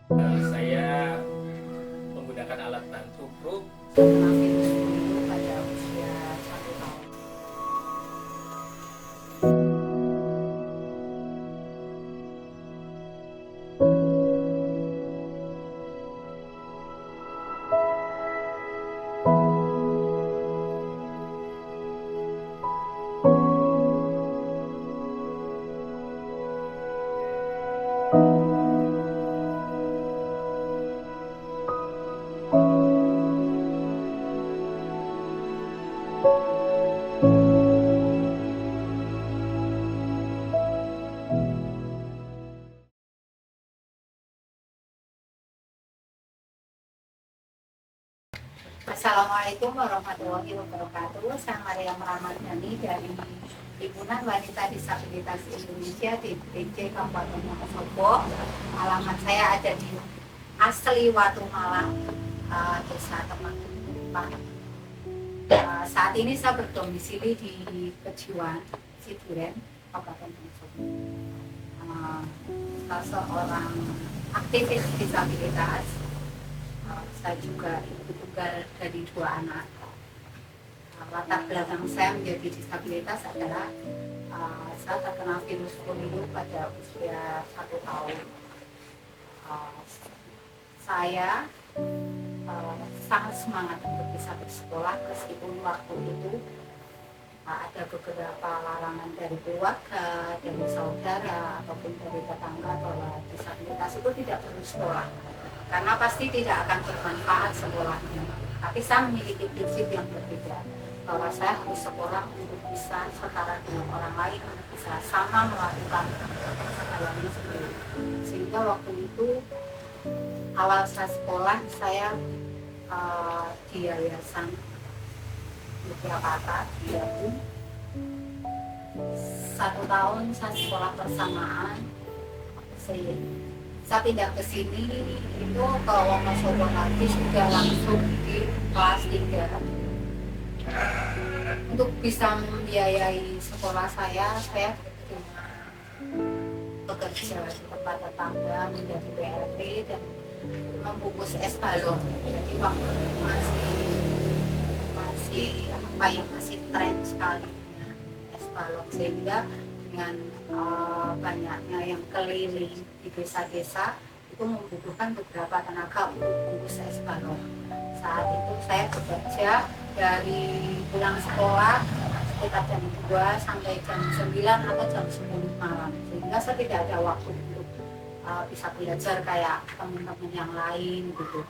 Saya menggunakan alat bantu Pro. Terkena virus polio pada usia 1 tahun. Assalamualaikum warahmatullahi wabarakatuh. Saya Maria Ramadhani dari Himpunan Wanita Disabilitas Indonesia di DPC Kabupaten Wonosobo. Alamat saya ada di asli Watu Malang, Desa Temanggung. Saat ini saya berdomisili di Kejuan, Siduren, Kabupaten Wonosobo. Saya seorang aktivis disabilitas. Saya juga ibu tunggal dari 2 anak. Latar belakang saya menjadi disabilitas adalah saya terkena virus polio pada usia 1 tahun. Saya sangat semangat untuk bisa bersekolah meskipun waktu itu ada beberapa larangan dari keluarga, dari saudara ataupun dari tetangga bahwa disabilitas itu tidak perlu sekolah karena pasti tidak akan bermanfaat sekolahnya. Tapi saya memiliki prinsip yang berbeda bahwa saya harus sekolah untuk bisa setara dengan orang lain, untuk bisa sama melakukan segalanya sendiri. Sehingga waktu itu awal saya sekolah saya di Yayasan Yogyakarta di Lampung. 1 tahun saya sekolah bersamaan. Saya pindah ke sini itu ke Wonosobo lagi sudah langsung di kelas 3. Untuk bisa membiayai sekolah saya bekerja di tempat tetangga menjadi PRT dan membungkus es balok. Jadi waktu itu masih tren sekali es balok, sehingga dengan banyaknya yang keliling di desa-desa itu membutuhkan beberapa tenaga untuk bungkus es balok. Saat itu saya bekerja dari pulang sekolah sekitar jam 2 sampai jam 9 atau jam 10 malam, sehingga saya tidak ada waktu untuk bisa belajar kayak teman-teman yang lain gitu.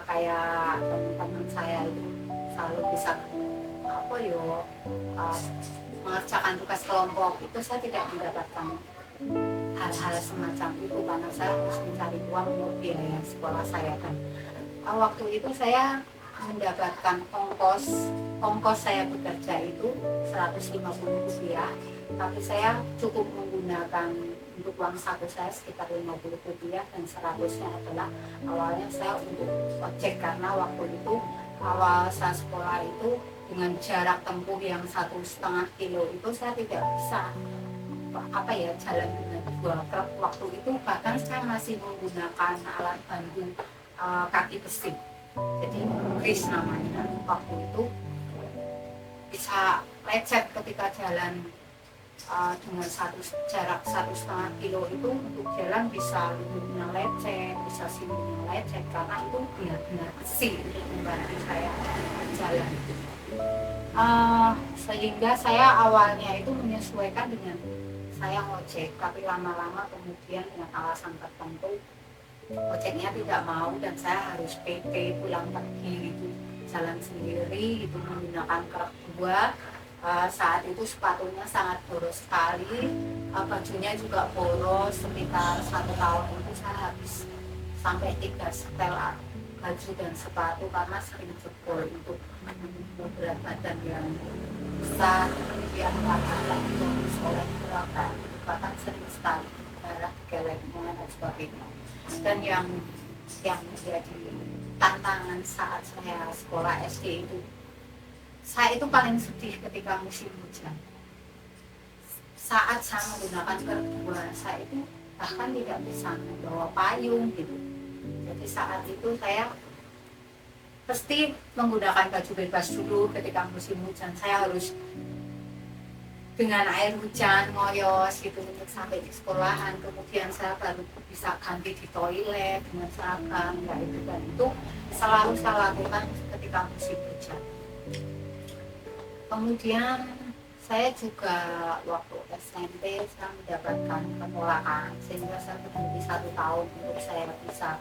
Kayak teman-teman saya itu selalu bisa mengerjakan tugas kelompok, itu saya tidak mendapatkan hal-hal semacam itu karena saya harus mencari uang untuk biaya sekolah saya. Dan waktu itu saya mendapatkan ongkos saya bekerja itu 150 rupiah, tapi saya cukup menggunakan untuk uang saku saya sekitar 50 rupiah dan 100-nya adalah awalnya saya untuk ojek, karena waktu itu awal saya sekolah itu dengan jarak tempuh yang 1,5 kilo itu saya tidak bisa jalan dengan 2 truk waktu itu. Bahkan saya masih menggunakan alat bantu kaki besi, jadi kris namanya. Waktu itu bisa lecet ketika jalan dengan jarak 1,5 kilo itu, untuk jalan bisa lututnya lecet, bisa sinunya lecet karena itu benar-benar besi untuk membantu saya jalan. Sehingga saya awalnya itu menyesuaikan dengan saya ngojek, tapi lama-lama kemudian dengan alasan tertentu ojeknya tidak mau dan saya harus PP pulang pergi gitu, jalan sendiri itu menggunakan truk 2. Saat itu sepatunya sangat boros sekali, bajunya juga boros. Sekitar 1 tahun itu saya habis sampai 3 setel baju dan sepatu karena sering jebol untuk berat badan yang besar, kemudian karena itu oleh gerakan, bahkan sering sekali darah geleknya dan sebagainya. Dan yang menjadi tantangan saat saya sekolah SD itu, saya itu paling sedih ketika musim hujan. Saat saya menggunakan berdua, saya itu bahkan tidak bisa membawa payung gitu. Jadi saat itu saya pasti menggunakan baju bebas dulu. Ketika musim hujan saya harus dengan air hujan ngoyos gitu untuk sampai di sekolahan. Kemudian saya baru bisa ganti di toilet dengan seragam ya itu, dan itu selalu saya lakukan ketika musim hujan. Kemudian saya juga waktu SMP saya mendapatkan penolakan sehingga saya berhenti 1 tahun untuk saya bisa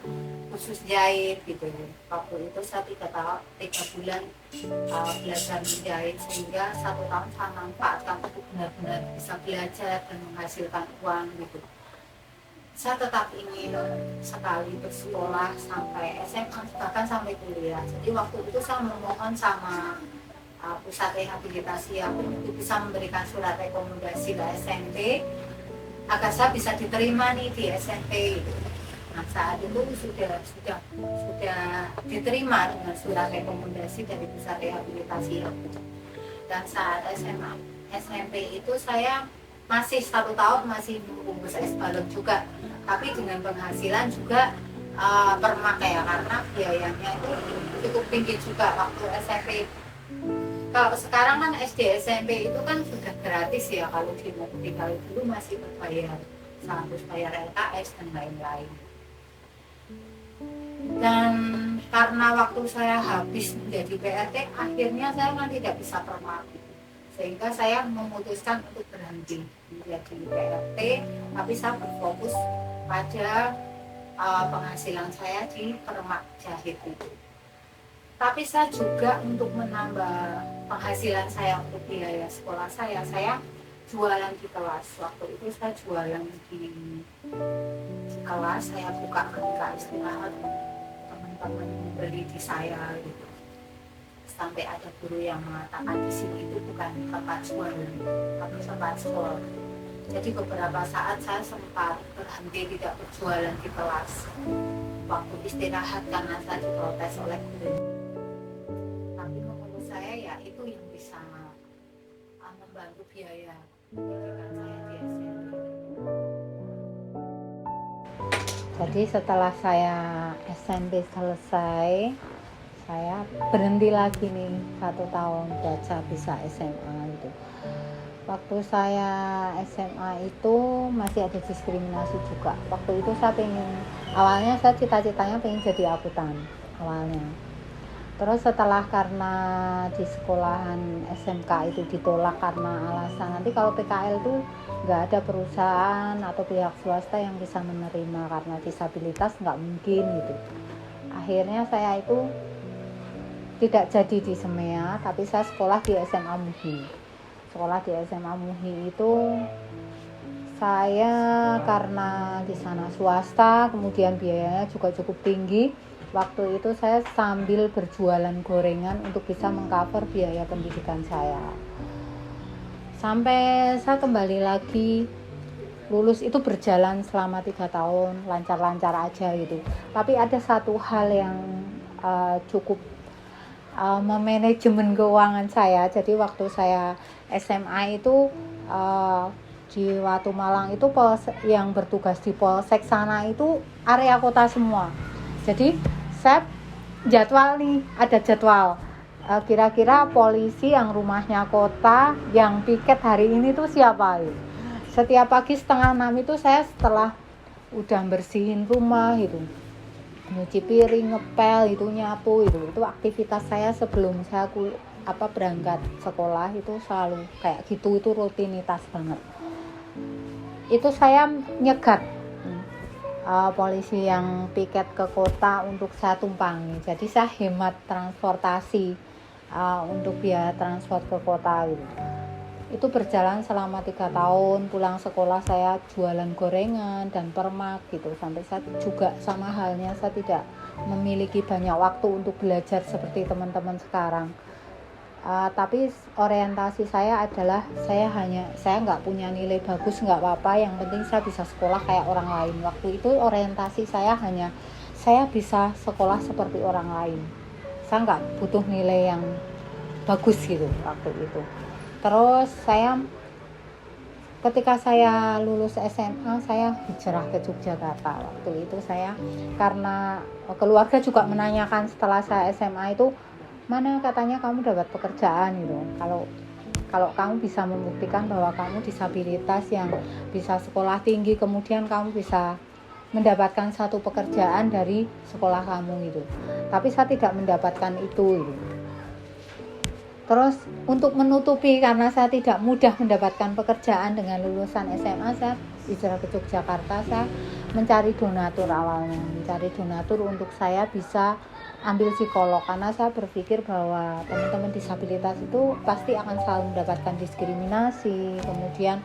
khusus jahit gitu. Waktu itu saya 3 bulan belajar menjahit, sehingga 1 tahun saya manfaatkan untuk benar-benar bisa belajar dan menghasilkan uang gitu. Saya tetap ingin sekali bersekolah sampai SMA bahkan sampai kuliah. Jadi waktu itu saya memohon sama pusat rehabilitasi aku untuk bisa memberikan surat rekomendasi ke SMP agar saya bisa diterima nih di SMP. Nah saat itu sudah diterima dengan surat rekomendasi dari pusat rehabilitasi aku. Dan saat SMA SMP itu saya masih 1 tahun masih membungkus es balok juga, tapi dengan penghasilan juga permak ya, karena biayanya itu cukup tinggi juga waktu SMP. Kalau sekarang kan SD SMP itu kan sudah gratis ya, kalau di negeri. Kalau dulu masih berbayar, harus bayar LKS dan lain-lain. Dan karena waktu saya habis menjadi PRT, akhirnya saya kan tidak bisa permak, sehingga saya memutuskan untuk berhenti menjadi PRT, tapi saya berfokus pada penghasilan saya di permak jahit itu. Tapi saya juga untuk menambah penghasilan saya untuk biaya sekolah saya jualan di kelas. Waktu itu saya jualan di kelas, saya buka ketika istirahat, teman-teman beli di saya gitu. Sampai ada guru yang mengatakan di sini itu bukan tempat jualan, tapi tempat sekolah. Jadi beberapa saat saya sempat berhenti tidak berjualan di kelas waktu istirahat karena saya diprotes oleh guru. Itu yang bisa membantu biaya pendidikan saya di SMP. Jadi setelah saya SMP selesai, saya berhenti lagi nih 1 tahun buat saya bisa SMA itu. Waktu saya SMA itu masih ada diskriminasi juga. Waktu itu awalnya saya cita-citanya pengen jadi akuntan awalnya. Terus setelah karena di sekolahan SMK itu ditolak karena alasan nanti kalau PKL itu nggak ada perusahaan atau pihak swasta yang bisa menerima karena disabilitas, nggak mungkin gitu. Akhirnya saya itu tidak jadi di SEMEA, tapi saya sekolah di SMA Muhi. Sekolah di SMA Muhi itu saya karena di sana swasta, kemudian biayanya juga cukup tinggi. Waktu itu saya sambil berjualan gorengan untuk bisa mengcover biaya pendidikan saya. Sampai saya kembali lagi lulus itu berjalan selama 3 tahun, lancar-lancar aja gitu. Tapi ada satu hal yang cukup memanajemen keuangan saya. Jadi waktu saya SMA itu di Watu Malang itu yang bertugas di Polsek sana itu area kota semua. Jadi saya ada jadwal kira-kira polisi yang rumahnya kota yang piket hari ini tuh siapa gitu. Setiap pagi 5:30 itu saya setelah udah bersihin rumah itu, nyuci piring, ngepel itu, nyapu itu aktivitas saya sebelum saya berangkat sekolah itu selalu kayak gitu, itu rutinitas banget. Itu saya nyegat polisi yang piket ke kota untuk saya tumpangi. Jadi saya hemat transportasi untuk biaya transport ke kota gitu. Itu berjalan selama 3 tahun. Pulang sekolah saya jualan gorengan dan permak gitu. Sampai saya juga sama halnya saya tidak memiliki banyak waktu untuk belajar seperti teman-teman sekarang. Tapi orientasi saya adalah saya nggak punya nilai bagus nggak apa-apa, yang penting saya bisa sekolah kayak orang lain. Waktu itu orientasi saya hanya saya bisa sekolah seperti orang lain, saya nggak butuh nilai yang bagus gitu waktu itu. Terus saya ketika saya lulus SMA saya hijrah ke Yogyakarta. Waktu itu saya karena keluarga juga menanyakan setelah saya SMA itu, mana katanya kamu dapat pekerjaan gitu. Kalau kamu bisa membuktikan bahwa kamu disabilitas yang bisa sekolah tinggi, kemudian kamu bisa mendapatkan satu pekerjaan dari sekolah kamu gitu. Tapi saya tidak mendapatkan itu gitu. Terus untuk menutupi karena saya tidak mudah mendapatkan pekerjaan dengan lulusan SMA, saya hijrah ke Yogyakarta. Saya mencari donatur awalnya, mencari donatur untuk saya bisa ambil psikolog, karena saya berpikir bahwa teman-teman disabilitas itu pasti akan selalu mendapatkan diskriminasi, kemudian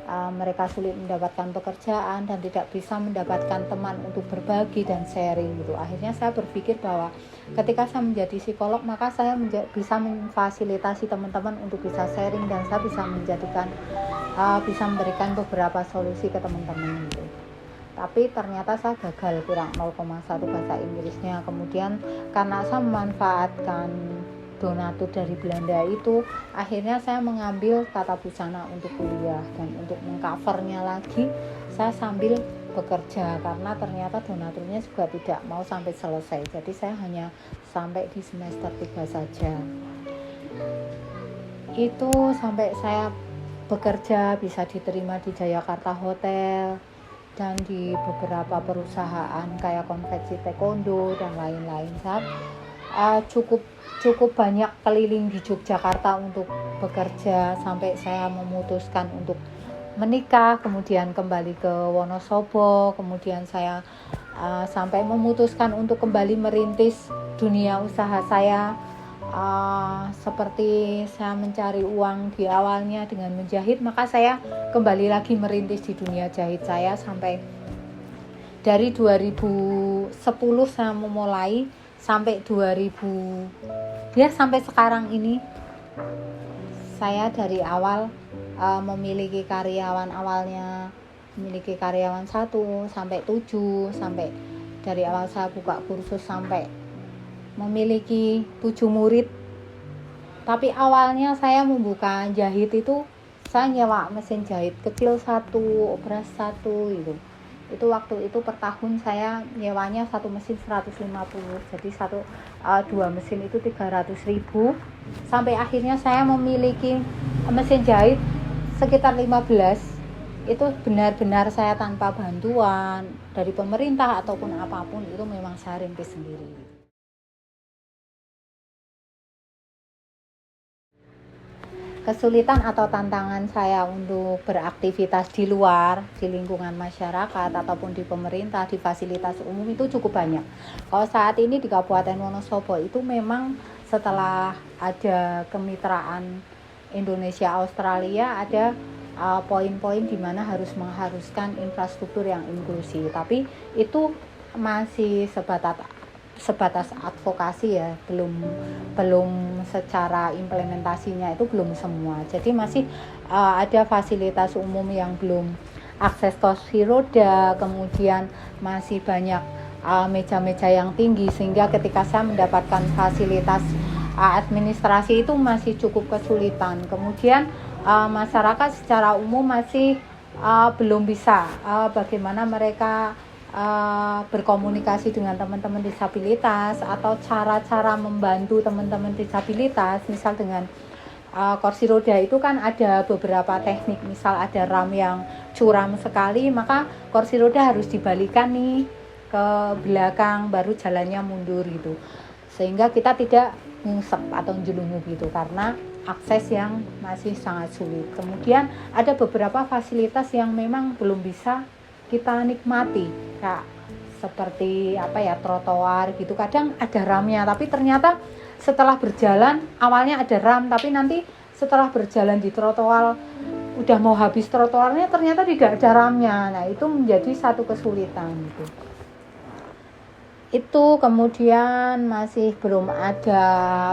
mereka sulit mendapatkan pekerjaan dan tidak bisa mendapatkan teman untuk berbagi dan sharing gitu. Akhirnya saya berpikir bahwa ketika saya menjadi psikolog, maka saya bisa memfasilitasi teman-teman untuk bisa sharing, dan saya bisa bisa memberikan beberapa solusi ke teman-teman gitu. Tapi ternyata saya gagal, kurang 0,1 bahasa Inggrisnya. Kemudian karena saya memanfaatkan donatur dari Belanda itu, akhirnya saya mengambil tata busana untuk kuliah, dan untuk mengcovernya lagi saya sambil bekerja karena ternyata donaturnya juga tidak mau sampai selesai. Jadi saya hanya sampai di semester 3 saja. Itu sampai saya bekerja bisa diterima di Jayakarta Hotel dan di beberapa perusahaan kayak konveksi taekwondo dan lain-lain. Saya cukup banyak keliling di Yogyakarta untuk bekerja sampai saya memutuskan untuk menikah, kemudian kembali ke Wonosobo, kemudian saya sampai memutuskan untuk kembali merintis dunia usaha saya. Seperti saya mencari uang di awalnya dengan menjahit, maka saya kembali lagi merintis di dunia jahit saya sampai dari 2010 saya memulai sampai 2000 sampai sekarang ini. Saya dari awal memiliki karyawan, awalnya memiliki karyawan 1 sampai 7, sampai dari awal saya buka kursus sampai memiliki 7 murid. Tapi awalnya saya membuka jahit itu saya nyewa mesin jahit kecil 1, obras 1 gitu. Itu waktu itu per tahun saya nyewanya satu mesin 150. Jadi 2 mesin itu 300.000. Sampai akhirnya saya memiliki mesin jahit sekitar 15. Itu benar-benar saya tanpa bantuan dari pemerintah ataupun apapun, itu memang saya rintis sendiri. Kesulitan atau tantangan saya untuk beraktivitas di luar, di lingkungan masyarakat ataupun di pemerintah, di fasilitas umum itu cukup banyak. Kalau saat ini di Kabupaten Wonosobo itu memang setelah ada kemitraan Indonesia Australia, ada poin-poin di mana mengharuskan infrastruktur yang inklusi. Tapi itu masih sebatas advokasi ya, belum secara implementasinya itu belum semua. Jadi masih ada fasilitas umum yang belum akses kursi roda, kemudian masih banyak meja-meja yang tinggi, sehingga ketika saya mendapatkan fasilitas administrasi itu masih cukup kesulitan. Kemudian masyarakat secara umum masih belum bisa bagaimana mereka berkomunikasi dengan teman-teman disabilitas atau cara-cara membantu teman-teman disabilitas. Misal dengan kursi roda itu kan ada beberapa teknik, misal ada ram yang curam sekali, maka kursi roda harus dibalikan nih ke belakang baru jalannya mundur gitu, sehingga kita tidak ngusep atau jelungu gitu karena akses yang masih sangat sulit. Kemudian ada beberapa fasilitas yang memang belum bisa kita nikmati, ya seperti trotoar gitu. Kadang ada ramnya, tapi ternyata setelah berjalan, awalnya ada ram, tapi nanti setelah berjalan di trotoar udah mau habis trotoarnya ternyata tidak ada ramnya. Nah itu menjadi satu kesulitan gitu. Itu kemudian masih belum ada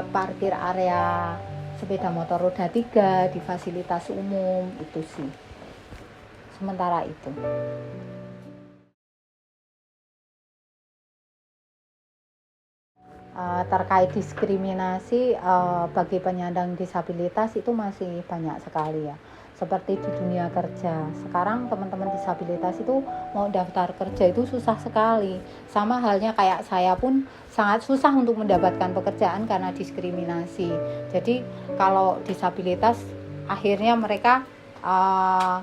parkir area sepeda motor roda 3 di fasilitas umum, itu sih sementara itu. Terkait diskriminasi bagi penyandang disabilitas itu masih banyak sekali ya. seperti di dunia kerja. Sekarang teman-teman disabilitas itu mau daftar kerja itu susah sekali. Sama halnya kayak saya pun sangat susah untuk mendapatkan pekerjaan karena diskriminasi. Jadi kalau disabilitas akhirnya mereka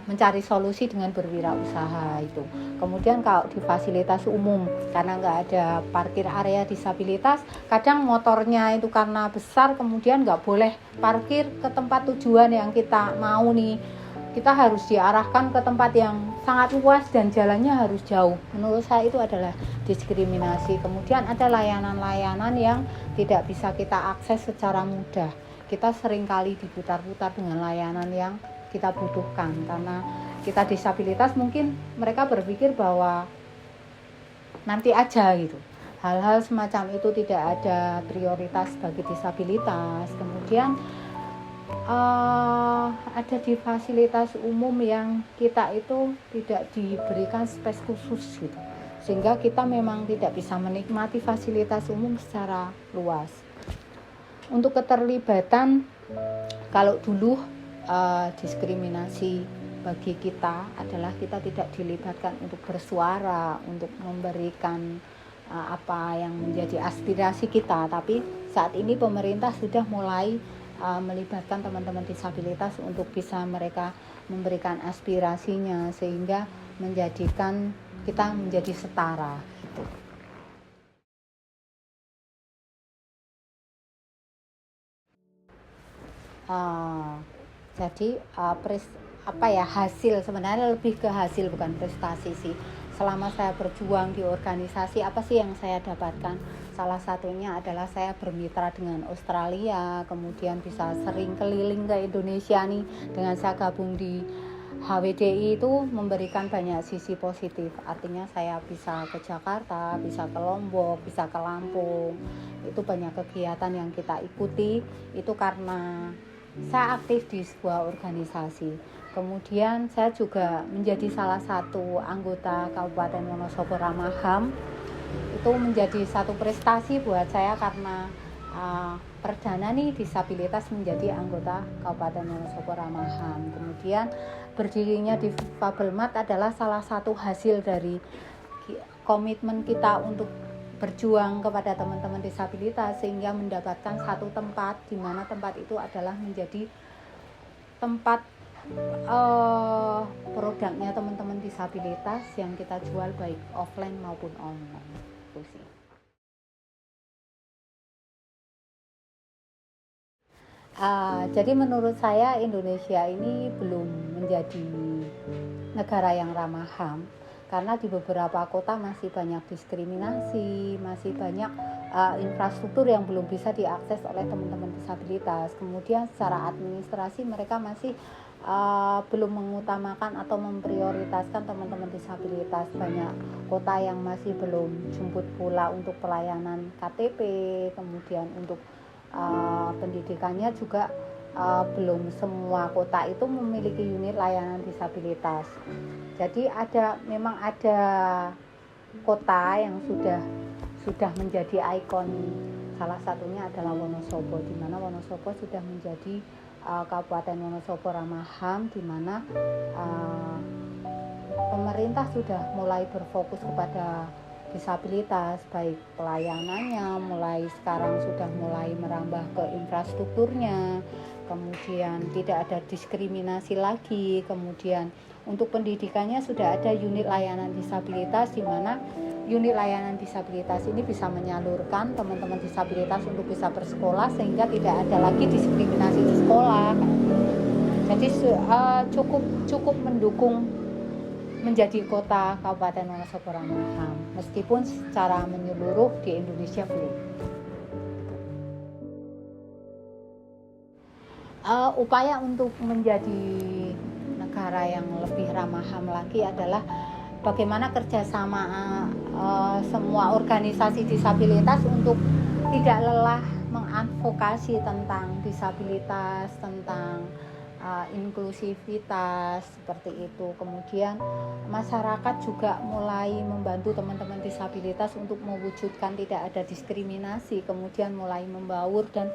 mencari solusi dengan berwirausaha itu. Kemudian kalau di fasilitas umum karena nggak ada parkir area disabilitas, kadang motornya itu karena besar kemudian nggak boleh parkir ke tempat tujuan yang kita mau nih. Kita harus diarahkan ke tempat yang sangat luas dan jalannya harus jauh. Menurut saya itu adalah diskriminasi. Kemudian ada layanan-layanan yang tidak bisa kita akses secara mudah. Kita seringkali diputar-putar dengan layanan yang kita butuhkan karena kita disabilitas, mungkin mereka berpikir bahwa nanti aja gitu. Hal-hal semacam itu tidak ada prioritas bagi disabilitas. Kemudian ada di fasilitas umum yang kita itu tidak diberikan space khusus gitu, sehingga kita memang tidak bisa menikmati fasilitas umum secara luas. Untuk keterlibatan, kalau dulu diskriminasi bagi kita adalah kita tidak dilibatkan untuk bersuara, untuk memberikan apa yang menjadi aspirasi kita. Tapi saat ini pemerintah sudah mulai melibatkan teman-teman disabilitas untuk bisa mereka memberikan aspirasinya sehingga menjadikan kita menjadi setara gitu. Jadi hasil, sebenarnya lebih ke hasil bukan prestasi sih. Selama saya berjuang di organisasi, apa sih yang saya dapatkan? Salah satunya adalah saya bermitra dengan Australia, kemudian bisa sering keliling ke Indonesia nih. Dengan saya gabung di HWDI itu memberikan banyak sisi positif. Artinya saya bisa ke Jakarta, bisa ke Lombok, bisa ke Lampung. Itu banyak kegiatan yang kita ikuti. Itu karena saya aktif di sebuah organisasi. Kemudian saya juga menjadi salah satu anggota Kabupaten Wonosobo Ramah HAM. Itu menjadi satu prestasi buat saya karena perdana nih disabilitas menjadi anggota Kabupaten Wonosobo Ramah HAM. Kemudian berdirinya di Fabelmat adalah salah satu hasil dari komitmen kita untuk berjuang kepada teman-teman disabilitas sehingga mendapatkan satu tempat di mana tempat itu adalah menjadi tempat produknya teman-teman disabilitas yang kita jual baik offline maupun online. Itu sih. Jadi menurut saya Indonesia ini belum menjadi negara yang ramah HAM. Karena di beberapa kota masih banyak diskriminasi, masih banyak infrastruktur yang belum bisa diakses oleh teman-teman disabilitas. Kemudian secara administrasi mereka masih belum mengutamakan atau memprioritaskan teman-teman disabilitas. Banyak kota yang masih belum jemput bola untuk pelayanan KTP, kemudian untuk pendidikannya juga belum semua kota itu memiliki unit layanan disabilitas. Jadi memang ada kota yang sudah menjadi ikon. Salah satunya adalah Wonosobo, di mana Wonosobo sudah menjadi Kabupaten Wonosobo Ramah HAM, di mana pemerintah sudah mulai berfokus kepada disabilitas, baik pelayanannya mulai sekarang sudah mulai merambah ke infrastrukturnya, kemudian tidak ada diskriminasi lagi, kemudian untuk pendidikannya sudah ada unit layanan disabilitas, di mana unit layanan disabilitas ini bisa menyalurkan teman-teman disabilitas untuk bisa bersekolah sehingga tidak ada lagi diskriminasi di sekolah. Jadi cukup mendukung menjadi kota Kabupaten Wonosobo Ramah HAM, meskipun secara menyeluruh di Indonesia belum. Upaya untuk menjadi negara yang lebih ramah HAM lagi adalah bagaimana kerjasama semua organisasi disabilitas untuk tidak lelah mengadvokasi tentang disabilitas, tentang inklusivitas seperti itu. Kemudian masyarakat juga mulai membantu teman-teman disabilitas untuk mewujudkan tidak ada diskriminasi, kemudian mulai membaur dan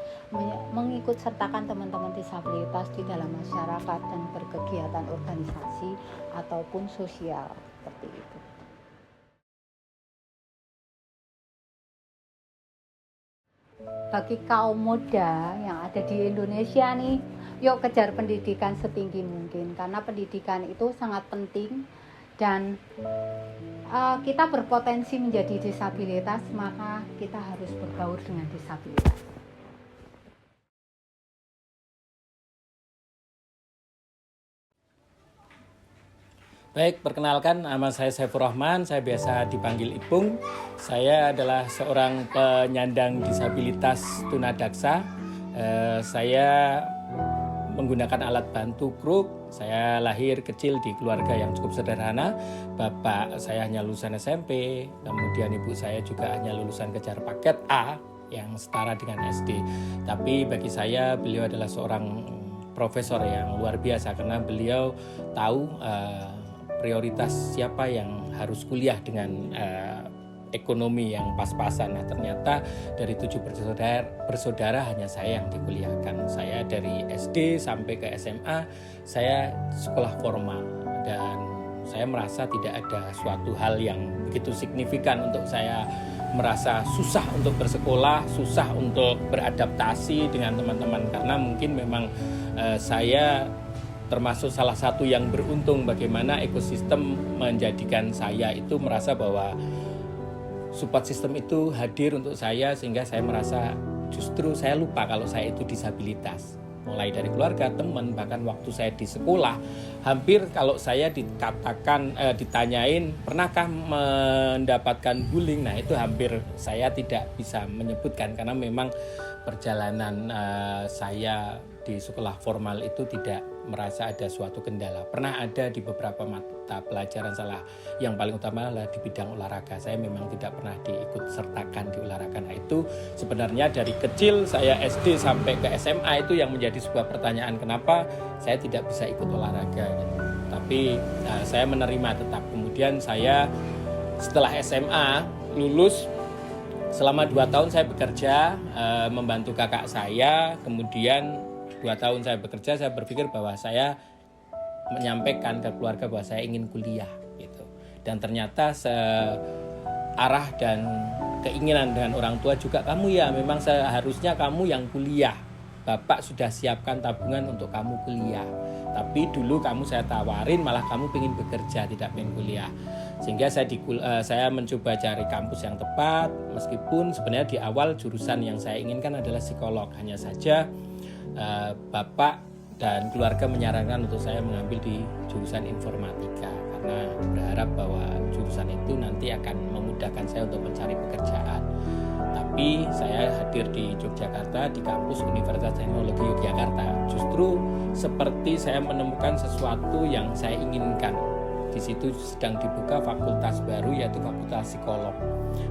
mengikut sertakan teman-teman disabilitas di dalam masyarakat dan berkegiatan organisasi ataupun sosial seperti itu. Bagi kaum muda yang ada di Indonesia nih, yuk kejar pendidikan setinggi mungkin, karena pendidikan itu sangat penting dan kita berpotensi menjadi disabilitas, maka kita harus berbaur dengan disabilitas. Baik, perkenalkan, nama saya Saifur Rahman, saya biasa dipanggil Ipung. Saya adalah seorang penyandang disabilitas tunadaksa. Saya menggunakan alat bantu kruk. Saya lahir kecil di keluarga yang cukup sederhana. Bapak saya hanya lulusan SMP, kemudian ibu saya juga hanya lulusan kejar paket A yang setara dengan SD. Tapi bagi saya beliau adalah seorang profesor yang luar biasa karena beliau tahu prioritas siapa yang harus kuliah dengan ekonomi yang pas-pasan. Nah, ternyata dari 7 bersaudara hanya saya yang dikuliahkan. Saya dari SD sampai ke SMA saya sekolah formal dan saya merasa tidak ada suatu hal yang begitu signifikan untuk saya merasa susah untuk bersekolah, susah untuk beradaptasi dengan teman-teman karena mungkin memang saya termasuk salah satu yang beruntung bagaimana ekosistem menjadikan saya itu merasa bahwa support system itu hadir untuk saya sehingga saya merasa justru saya lupa kalau saya itu disabilitas. Mulai dari keluarga, teman, bahkan waktu saya di sekolah, hampir kalau saya dikatakan, ditanyain pernahkah mendapatkan bullying, nah itu hampir saya tidak bisa menyebutkan karena memang perjalanan saya di sekolah formal itu tidak merasa ada suatu kendala. Pernah ada di beberapa mata pelajaran salah. Yang paling utama adalah di bidang olahraga. Saya memang tidak pernah diikut sertakan di olahraga. Nah itu sebenarnya dari kecil saya SD sampai ke SMA itu yang menjadi sebuah pertanyaan kenapa saya tidak bisa ikut olahraga. Tapi saya menerima tetap. Kemudian saya setelah SMA lulus selama 2 tahun saya bekerja membantu kakak saya. Kemudian 2 tahun saya bekerja, saya berpikir bahwa saya menyampaikan ke keluarga bahwa saya ingin kuliah gitu. Dan ternyata searah dan keinginan dengan orang tua juga, kamu ya memang seharusnya kamu yang kuliah. Bapak sudah siapkan tabungan untuk kamu kuliah. Tapi dulu saya tawarin malah kamu pengen bekerja, tidak pengen kuliah. Sehingga saya mencoba cari kampus yang tepat, meskipun sebenarnya di awal jurusan yang saya inginkan adalah psikolog. Hanya saja Bapak dan keluarga menyarankan untuk saya mengambil di jurusan informatika karena berharap bahwa jurusan itu nanti akan memudahkan saya untuk mencari pekerjaan. Tapi saya hadir di Yogyakarta di kampus Universitas Teknologi Yogyakarta. Justru seperti saya menemukan sesuatu yang saya inginkan. Di situ sedang dibuka fakultas baru yaitu fakultas psikolog.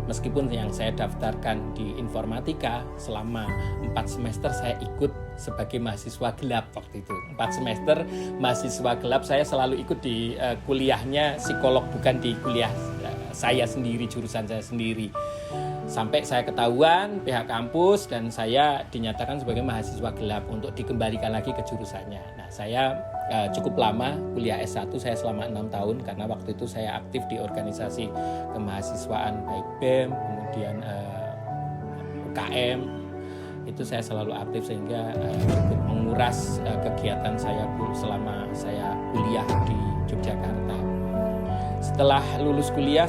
Meskipun yang saya daftarkan di informatika selama 4 semester saya ikut sebagai mahasiswa gelap waktu itu. 4 semester mahasiswa gelap saya selalu ikut di kuliahnya psikolog, bukan di kuliah saya sendiri, jurusan saya sendiri. Sampai saya ketahuan pihak kampus dan saya dinyatakan sebagai mahasiswa gelap untuk dikembalikan lagi ke jurusannya. Nah, saya cukup lama kuliah S1, saya selama 6 tahun karena waktu itu saya aktif di organisasi kemahasiswaan baik BEM, kemudian UKM. Itu saya selalu aktif sehingga cukup menguras kegiatan saya selama saya kuliah di Yogyakarta. Setelah lulus kuliah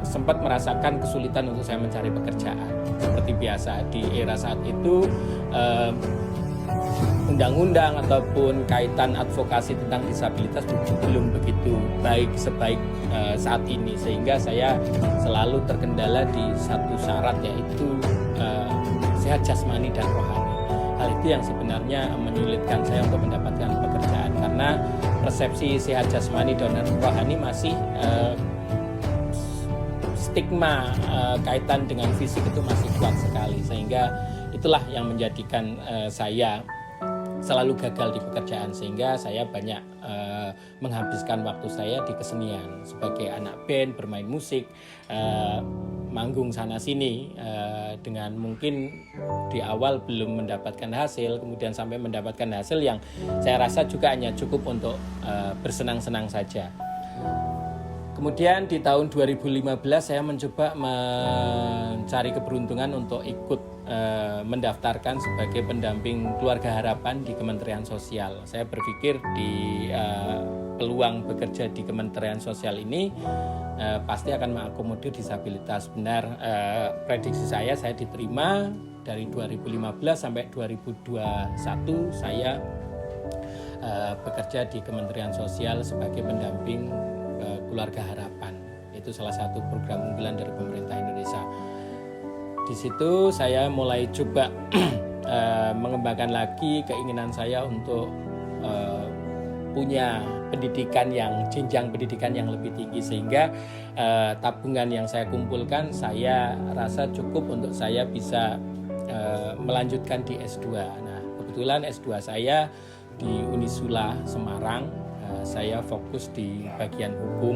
sempat merasakan kesulitan untuk saya mencari pekerjaan. Seperti biasa di era saat itu undang-undang ataupun kaitan advokasi tentang disabilitas belum begitu baik sebaik saat ini, sehingga saya selalu terkendala di satu syarat yaitu sehat jasmani dan rohani. Hal itu yang sebenarnya menyulitkan saya untuk mendapatkan pekerjaan karena persepsi sehat jasmani dan rohani masih stigma kaitan dengan fisik itu masih kuat sekali, sehingga itulah yang menjadikan saya selalu gagal di pekerjaan, sehingga saya banyak menghabiskan waktu saya di kesenian sebagai anak band, bermain musik, manggung sana sini, dengan mungkin di awal belum mendapatkan hasil, kemudian sampai mendapatkan hasil yang saya rasa juga hanya cukup untuk bersenang-senang saja. Kemudian di tahun 2015 saya mencoba mencari keberuntungan untuk ikut mendaftarkan sebagai pendamping keluarga harapan di Kementerian Sosial. Saya berpikir di peluang bekerja di Kementerian Sosial ini pasti akan mengakomodir disabilitas. Benar, prediksi saya diterima dari 2015 sampai 2021 saya bekerja di Kementerian Sosial sebagai pendamping keluarga harapan. Itu salah satu program unggulan dari pemerintah Indonesia. Di situ saya mulai coba mengembangkan lagi keinginan saya untuk punya pendidikan yang jenjang pendidikan yang lebih tinggi, sehingga tabungan yang saya kumpulkan saya rasa cukup untuk saya bisa melanjutkan di S2. Nah, kebetulan S2 saya di Unisula Semarang. Saya fokus di bagian hukum.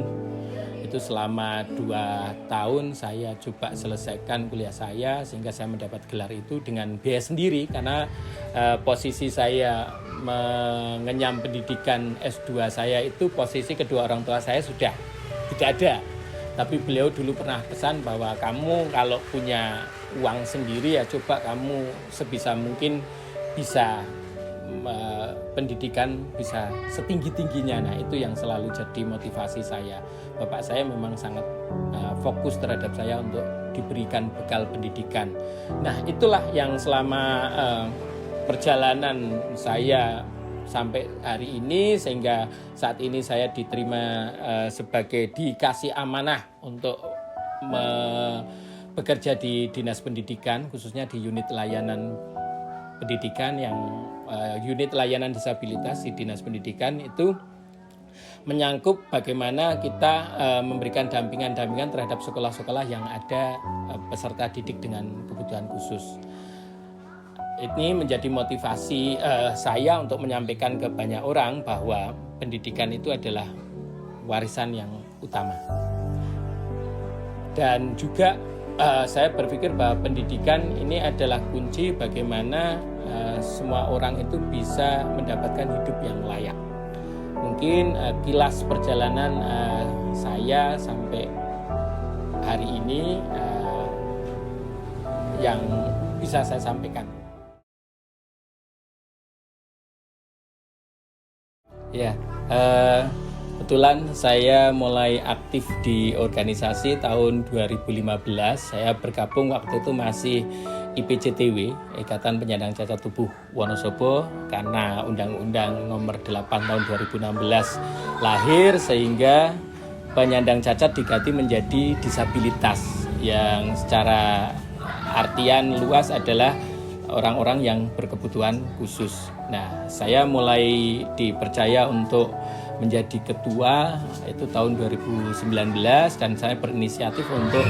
Itu selama 2 tahun saya coba selesaikan kuliah saya sehingga saya mendapat gelar itu dengan biaya sendiri, karena posisi saya mengenyam pendidikan S2 saya itu posisi kedua orang tua saya sudah tidak ada. Tapi beliau dulu pernah pesan bahwa kamu kalau punya uang sendiri ya coba kamu sebisa mungkin bisa pendidikan bisa setinggi-tingginya. Nah, itu yang selalu jadi motivasi saya. Bapak saya memang sangat fokus terhadap saya untuk diberikan bekal pendidikan. Nah, itulah yang selama perjalanan saya sampai hari ini, sehingga saat ini saya diterima sebagai dikasih amanah untuk bekerja di Dinas Pendidikan, khususnya di unit layanan pendidikan yang unit layanan disabilitas di Dinas Pendidikan itu menyangkut bagaimana kita memberikan dampingan-dampingan terhadap sekolah-sekolah yang ada peserta didik dengan kebutuhan khusus. Ini menjadi motivasi saya untuk menyampaikan ke banyak orang bahwa pendidikan itu adalah warisan yang utama. Dan juga saya berpikir bahwa pendidikan ini adalah kunci bagaimana semua orang itu bisa mendapatkan hidup yang layak. Mungkin kilas perjalanan saya sampai hari ini yang bisa saya sampaikan. Ya, kebetulan saya mulai aktif di organisasi tahun 2015. Saya bergabung waktu itu masih IPCTW, Ikatan Penyandang Cacat Tubuh Wonosobo, karena Undang-Undang Nomor 8 Tahun 2016 lahir, sehingga penyandang cacat diganti menjadi disabilitas, yang secara artian luas adalah orang-orang yang berkebutuhan khusus. Nah, saya mulai dipercaya untuk menjadi ketua itu tahun 2019, dan saya berinisiatif untuk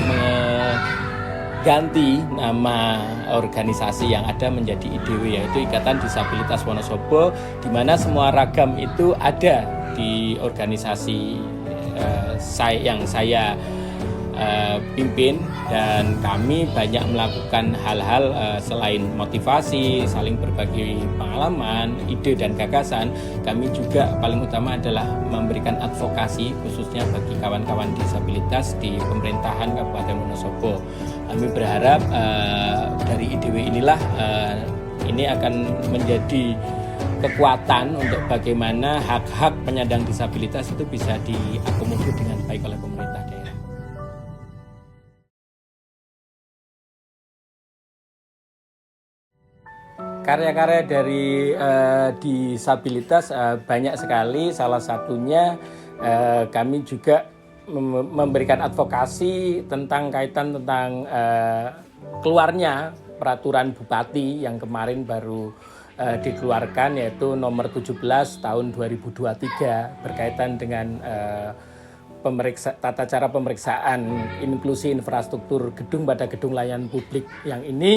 ganti nama organisasi yang ada menjadi IDW, yaitu Ikatan Disabilitas Wonosobo, di mana semua ragam itu ada di organisasi yang saya pimpin, dan kami banyak melakukan hal-hal selain motivasi, saling berbagi pengalaman, ide dan gagasan. Kami juga paling utama adalah memberikan advokasi khususnya bagi kawan-kawan disabilitas di pemerintahan Kabupaten Wonosobo. Kami berharap dari IDW inilah ini akan menjadi kekuatan untuk bagaimana hak-hak penyandang disabilitas itu bisa diakomodir dengan baik oleh pemerintah daerah. Karya-karya dari disabilitas banyak sekali. Salah satunya kami juga memberikan advokasi tentang kaitan tentang keluarnya peraturan bupati yang kemarin baru dikeluarkan, yaitu nomor 17 tahun 2023 berkaitan dengan tata cara pemeriksaan inklusi infrastruktur gedung pada gedung layanan publik. Yang ini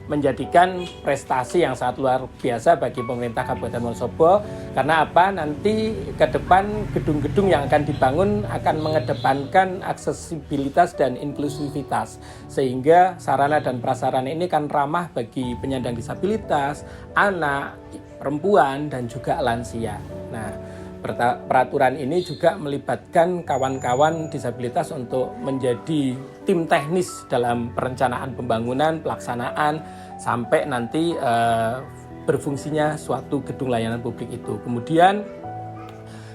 menjadikan prestasi yang sangat luar biasa bagi pemerintah Kabupaten Wonosobo. Karena apa? Nanti ke depan gedung-gedung yang akan dibangun akan mengedepankan aksesibilitas dan inklusivitas, sehingga sarana dan prasarana ini kan ramah bagi penyandang disabilitas, anak, perempuan, dan juga lansia. Nah, peraturan ini juga melibatkan kawan-kawan disabilitas untuk menjadi tim teknis dalam perencanaan pembangunan, pelaksanaan, sampai nanti berfungsinya suatu gedung layanan publik itu. Kemudian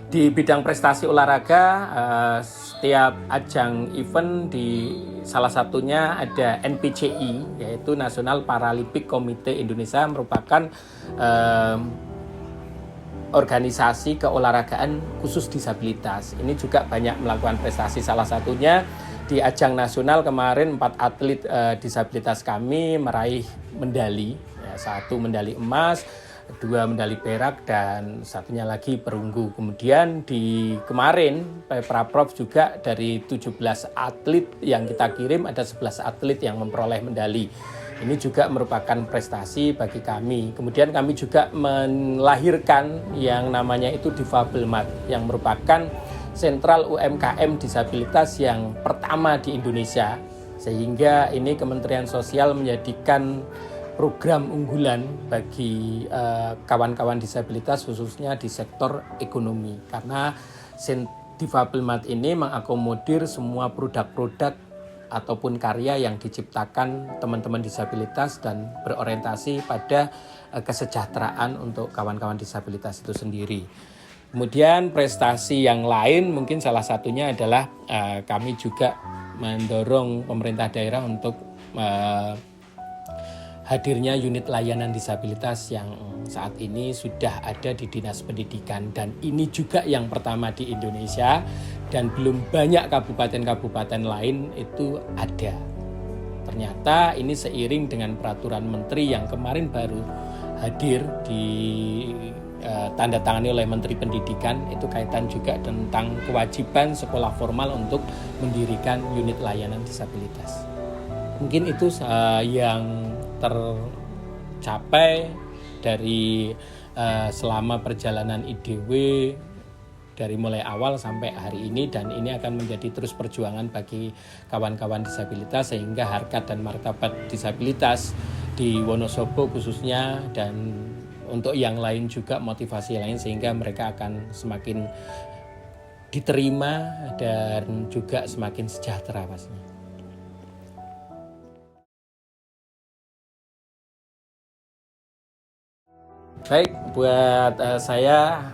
di bidang prestasi olahraga, setiap ajang event di salah satunya ada NPCI, yaitu National Paralympic Committee Indonesia, merupakan organisasi keolahragaan khusus disabilitas. Ini juga banyak melakukan prestasi, salah satunya di ajang nasional kemarin 4 atlet disabilitas kami meraih medali, ya, 1 medali emas, 2 medali perak, dan satunya lagi perunggu. Kemudian di kemarin Pemprov juga dari 17 atlet yang kita kirim ada 11 atlet yang memperoleh medali. Ini juga merupakan prestasi bagi kami. Kemudian kami juga melahirkan yang namanya itu Difabelmat, yang merupakan sentral UMKM disabilitas yang pertama di Indonesia. Sehingga ini Kementerian Sosial menjadikan program unggulan bagi kawan-kawan disabilitas khususnya di sektor ekonomi. Karena Difabelmat ini mengakomodir semua produk-produk ataupun karya yang diciptakan teman-teman disabilitas dan berorientasi pada kesejahteraan untuk kawan-kawan disabilitas itu sendiri. Kemudian prestasi yang lain mungkin salah satunya adalah kami juga mendorong pemerintah daerah untuk hadirnya unit layanan disabilitas yang saat ini sudah ada di Dinas Pendidikan, dan ini juga yang pertama di Indonesia dan belum banyak kabupaten-kabupaten lain itu ada. Ternyata ini seiring dengan peraturan menteri yang kemarin baru hadir di tanda tangani oleh Menteri Pendidikan, itu kaitan juga tentang kewajiban sekolah formal untuk mendirikan unit layanan disabilitas. Mungkin itu yang tercapai dari selama perjalanan IDW dari mulai awal sampai hari ini, dan ini akan menjadi terus perjuangan bagi kawan-kawan disabilitas sehingga harkat dan martabat disabilitas di Wonosobo khususnya dan untuk yang lain juga motivasi lain, sehingga mereka akan semakin diterima dan juga semakin sejahtera pastinya. Baik, buat saya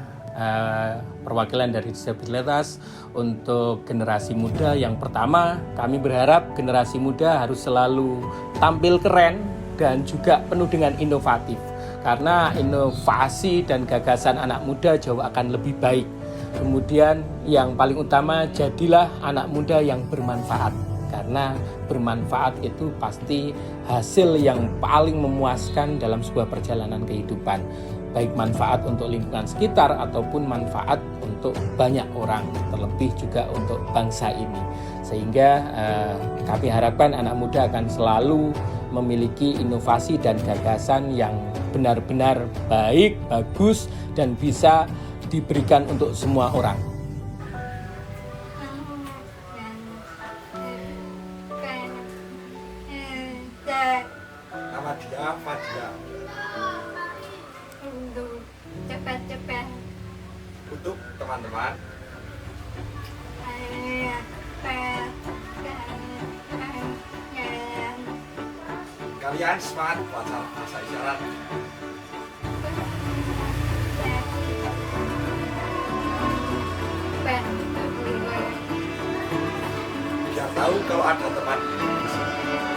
perwakilan dari disabilitas untuk generasi muda, yang pertama kami berharap generasi muda harus selalu tampil keren dan juga penuh dengan inovatif, karena inovasi dan gagasan anak muda jauh akan lebih baik. Kemudian yang paling utama, jadilah anak muda yang bermanfaat, karena bermanfaat itu pasti hasil yang paling memuaskan dalam sebuah perjalanan kehidupan, baik manfaat untuk lingkungan sekitar ataupun manfaat untuk banyak orang, terlebih juga untuk bangsa ini. Sehingga kami harapkan anak muda akan selalu memiliki inovasi dan gagasan yang benar-benar baik, bagus, dan bisa diberikan untuk semua orang. Nama dia Fadia. Cepat-cepat. Untuk teman-teman, kalian semangat baca bahasa isyarat. Biar tahu kalau ada teman di sini.